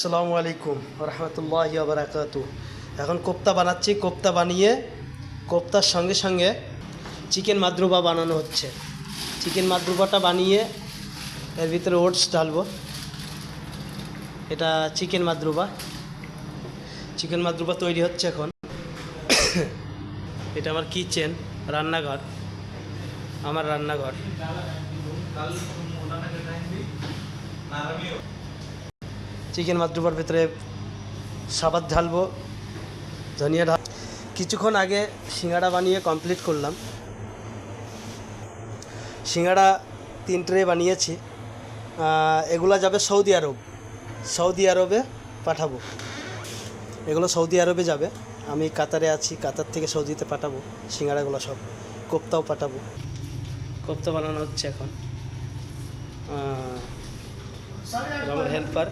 আসসালামু আলাইকুম রহমতুল্লাহি ওয়া বারাকাতুহু। এখন কোপ্তা বানাচ্ছি। কোপ্তা বানিয়ে কোপ্তার সঙ্গে সঙ্গে চিকেন মাদরুবা বানানো হচ্ছে। চিকেন মাদরুবাটা বানিয়ে এর ভিতরে ওটস ঢালবো। এটা চিকেন মাদরুবা। চিকেন মাদরুবা তৈরি হচ্ছে এখন। এটা আমার কিচেন, রান্নাঘর, আমার রান্নাঘর। চিকেন মাদরুবার ভিতরে সাবাত ঢালবো, ধনিয়া ঢাল। কিছুক্ষণ আগে সিঙ্গাড়া বানিয়ে কমপ্লিট করলাম। সিঙ্গাড়া 3 ট্রে বানিয়েছি। এগুলো যাবে সৌদি আরব। সৌদি আরবে পাঠাবো। এগুলো সৌদি আরবে যাবে। আমি কাতারে আছি, কাতার থেকে সৌদিতে পাঠাবো সিঙ্গাড়াগুলো সব। কোপ্তাও পাঠাবো। কোপ্তা বানানো হচ্ছে এখন। আমার হেল্পার